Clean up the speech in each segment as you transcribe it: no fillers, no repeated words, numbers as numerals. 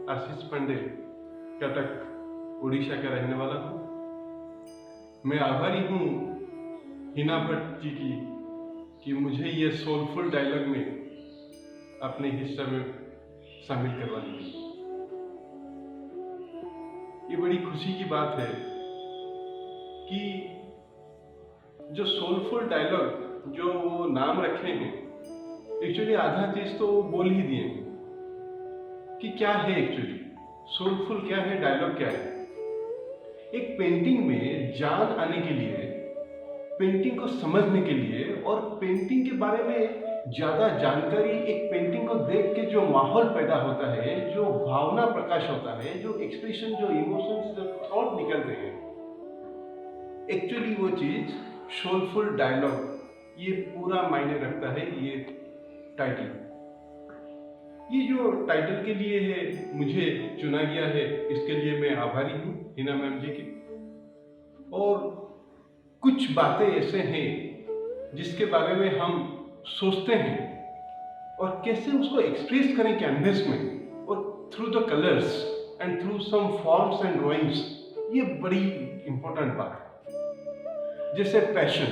आशीष पांडे, कटक, उड़ीसा का रहने वाला हूँ। मैं आभारी हूँ हिना भट्ट जी की कि मुझे ये सोलफुल डायलॉग में अपने हिस्सा में शामिल करवाने के लिए। ये बड़ी खुशी की बात है कि जो सोलफुल डायलॉग जो वो नाम रखे हैं, एक्चुअली आधा चीज तो वो बोल ही दिए हैं कि क्या है एक्चुअली सोलफुल, क्या है डायलॉग, क्या है। एक पेंटिंग में जान आने के लिए, पेंटिंग को समझने के लिए और पेंटिंग के बारे में ज्यादा जानकारी, एक पेंटिंग को देख के जो माहौल पैदा होता है, जो भावना प्रकाश होता है, जो एक्सप्रेशन, जो इमोशंस, जो थॉट निकलते हैं, एक्चुअली वो चीज सोलफुल डायलॉग, ये पूरा मायने रखता है। ये टाइटल, ये जो टाइटल के लिए है मुझे चुना गया है, इसके लिए मैं आभारी हूँ हिना मैम जी की। और कुछ बातें ऐसे हैं जिसके बारे में हम सोचते हैं और कैसे उसको एक्सप्रेस करें कैनवस में, और through the colours and through some forms and drawings, ये बड़ी इंपॉर्टेंट बात है। जैसे पैशन,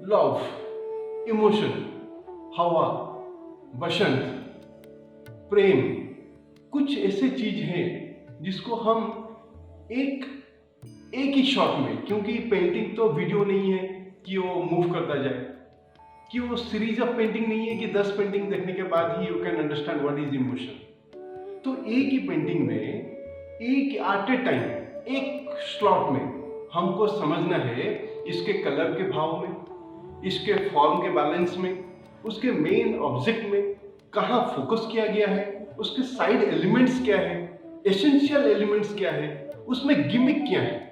लव, इमोशन, हवा, बसंत, प्रेम, कुछ ऐसे चीज हैं जिसको हम एक ही शॉट में, क्योंकि पेंटिंग तो वीडियो नहीं है कि वो मूव करता जाए, कि वो सीरीज ऑफ पेंटिंग नहीं है कि 10 पेंटिंग देखने के बाद ही you can understand what is emotion. तो एक ही पेंटिंग में, एक एट ए टाइम, एक स्लॉट में हमको समझना है इसके कलर के भाव में, इसके फॉर्म के बैलेंस में, उसके मेन ऑब्जेक्ट में कहाँ फोकस किया गया है, उसके साइड एलिमेंट्स क्या है, एसेंशियल एलिमेंट्स क्या है, उसमें गिमिक क्या है।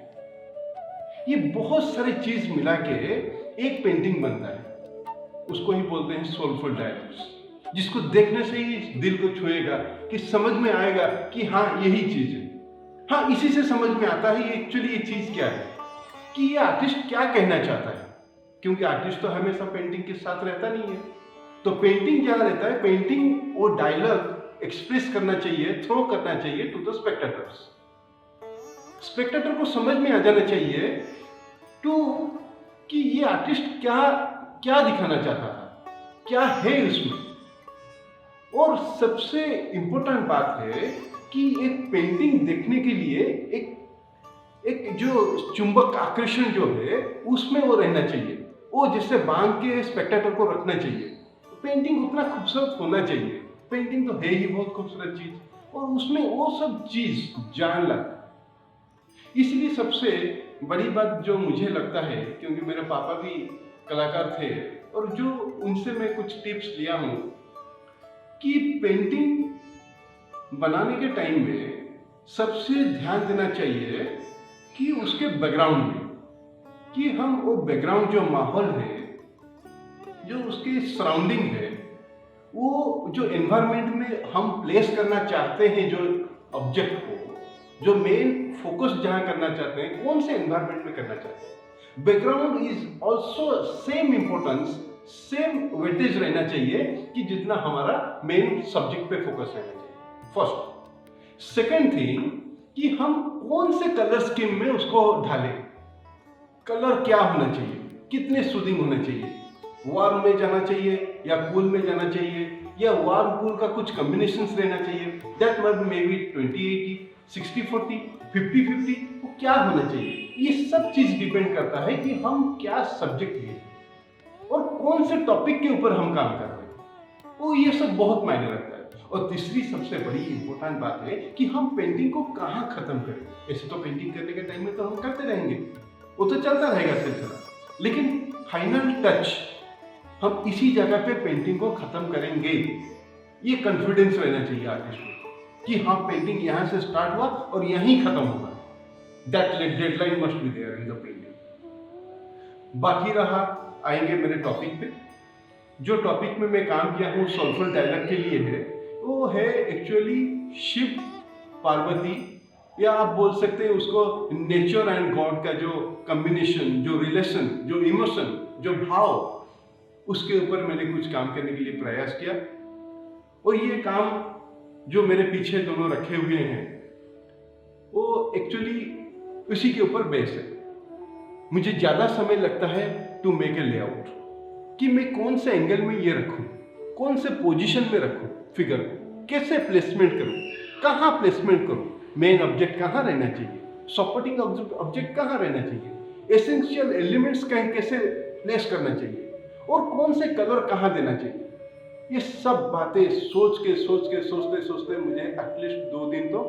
ये बहुत सारी चीज मिला के एक पेंटिंग बनता है, उसको ही बोलते हैं सोलफुल डायलॉग्स, जिसको देखने से ही दिल को छुएगा, कि समझ में आएगा कि हाँ यही चीज है। हाँ, इसी से समझ में आता है एक्चुअली ये चीज क्या है, कि ये आर्टिस्ट क्या कहना चाहता है, क्योंकि आर्टिस्ट तो हमेशा पेंटिंग के साथ रहता नहीं है। तो पेंटिंग क्या रहता है, पेंटिंग वो डायलॉग एक्सप्रेस करना चाहिए, थ्रो करना चाहिए टू द स्पेक्टेटर्स। स्पेक्टेटर को समझ में आ जाना चाहिए टू कि ये आर्टिस्ट क्या क्या दिखाना चाहता था, क्या है इसमें। और सबसे इंपॉर्टेंट बात है कि एक पेंटिंग देखने के लिए एक जो चुंबक आकर्षण जो है उसमें वो रहना चाहिए, वो जिससे बांध के स्पेक्टेटर को रखना चाहिए। पेंटिंग उतना खूबसूरत होना चाहिए, पेंटिंग तो है ही बहुत खूबसूरत चीज, और उसमें वो सब चीज जान लगता है। इसलिए सबसे बड़ी बात जो मुझे लगता है, क्योंकि मेरे पापा भी कलाकार थे और जो उनसे मैं कुछ टिप्स लिया हूं, कि पेंटिंग बनाने के टाइम में सबसे ध्यान देना चाहिए कि उसके बैकग्राउंड में, कि हम वो बैकग्राउंड जो माहौल है, जो उसकी सराउंडिंग है, वो जो एनवायरनमेंट में हम प्लेस करना चाहते हैं, जो ऑब्जेक्ट को, जो मेन फोकस जहां करना चाहते हैं, कौन से एनवायरनमेंट में करना चाहते हैं। Background is also same importance, same weightage रहना चाहिए कि जितना हमारा मेन सब्जेक्ट पे फोकस रहना चाहिए। फर्स्ट। सेकेंड थिंग, कि हम कौन से कलर स्कीम में उसको ढालें, कलर क्या होना चाहिए, कितने सूदिंग होना चाहिए, वार्म में जाना चाहिए या कूल में जाना चाहिए, या वार्म कूल का कुछ कॉम्बिनेशंस रहना चाहिए। दैट मे बी 20-80, 60-40, 50-50, वो क्या होना चाहिए। ये सब चीज डिपेंड करता है कि हम क्या सब्जेक्ट लिए और कौन से टॉपिक के ऊपर हम काम कर रहे हैं, वो ये सब बहुत मायने रखता है। और तीसरी सबसे बड़ी इंपॉर्टेंट बात है कि हम पेंटिंग को कहाँ खत्म करें। ऐसे तो पेंटिंग करने के टाइम में तो हम करते रहेंगे, वो तो चलता रहेगा सिलसिला, लेकिन फाइनल टच हम इसी जगह पे पेंटिंग को खत्म करेंगे। ये कॉन्फिडेंस रहना चाहिए आर्टिस्ट को कि हाँ, पेंटिंग यहाँ से स्टार्ट हुआ और यहीं खत्म होगा। That deadline must be there in the painting. बाकी रहा, आएंगे मेरे टॉपिक पे। जो टॉपिक में मैं काम किया हूँ सोलफुल डायलॉग के लिए है, वो है एक्चुअली शिव पार्वती, या आप बोल सकते हैं उसको नेचर एंड गॉड का जो कॉम्बिनेशन, जो रिलेशन, जो इमोशन, जो भाव, उसके ऊपर मैंने कुछ काम करने के लिए प्रयास किया। और ये काम जो मेरे पीछे दोनों रखे हुए हैं वो एक्चुअली उसी के ऊपर बेस है। मुझे ज़्यादा समय लगता है टू मेक ए लेआउट कि मैं कौन से एंगल में ये रखूं, कौन से पोजीशन में रखूं फिगर को, कैसे प्लेसमेंट करूं, कहाँ प्लेसमेंट करूं, मेन ऑब्जेक्ट कहाँ रहना चाहिए, सपोर्टिंग ऑब्जेक्ट कहाँ रहना चाहिए, एसेंशियल एलिमेंट्स कैसे प्लेस करना चाहिए और कौन से कलर कहाँ देना चाहिए। ये सब बातें सोचते सोचते मुझे एटलीस्ट 2 दिन तो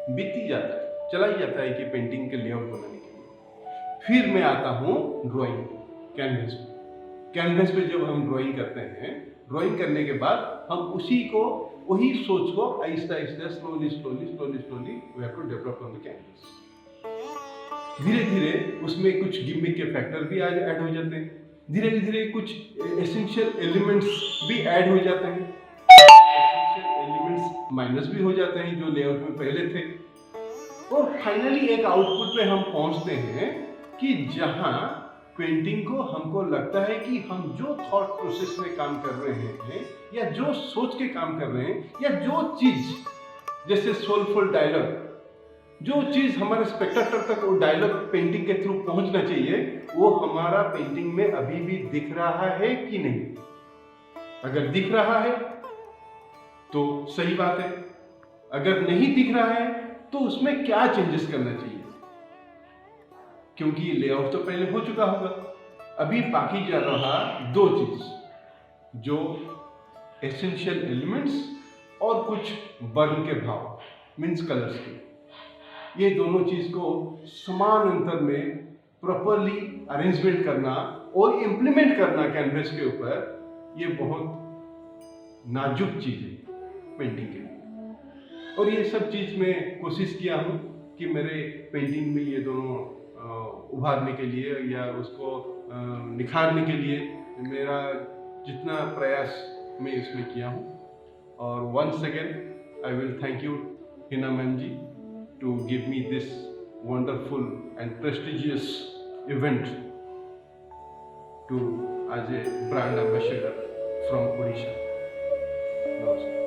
बीत ही जाता है, चला ही जाता है कि पेंटिंग के लेआउट बनाने के लिए। फिर मैं आता हूँ ड्राइंग कैनवस पे। कैनवस पे जब हम ड्राइंग करते हैं, ड्राइंग करने के बाद हम वही सोच को आहिस्ता आहिस्ता slowly we have to develop on the canvas. धीरे धीरे उसमें कुछ गिमिक के फैक्टर भी ऐड हो जाते हैं, धीरे धीरे कुछ एसेंशियल एलिमेंट्स भी ऐड हो जाते हैं, एसेंशियल एलिमेंट्स माइनस भी हो जाते हैं जो लेआउट में पहले थे, और फाइनली एक आउटपुट पे हम पहुंचते हैं कि जहां पेंटिंग को हमको लगता है कि हम जो थॉट प्रोसेस में काम कर रहे हैं या जो सोच के काम कर रहे हैं या जो चीज जैसे सोलफुल डायलॉग, जो चीज हमारे स्पेक्टेटर तक वो डायलॉग पेंटिंग के थ्रू पहुंचना चाहिए, वो हमारा पेंटिंग में अभी भी दिख रहा है कि नहीं। अगर दिख रहा है तो सही बात है, अगर नहीं दिख रहा है तो उसमें क्या चेंजेस करना चाहिए, क्योंकि लेआउट तो पहले हो चुका होगा। अभी बाकी जा रहा 2 चीज, जो एसेंशियल एलिमेंट्स और कुछ बर्न के भाव मीन्स कलर्स के, ये दोनों चीज को समान अंतर में प्रॉपरली अरेंजमेंट करना और इम्प्लीमेंट करना कैनवस के ऊपर, ये बहुत नाजुक चीज है पेंटिंग के लिए। और ये सब चीज मैं कोशिश किया हूँ कि मेरे पेंटिंग में ये दोनों उभारने के लिए या उसको निखारने के लिए मेरा जितना प्रयास मैं इसमें किया हूँ। और once again I will thank you Hina ma'am ji to give me this wonderful and prestigious event to as a brand ambassador from Odisha. Namaste.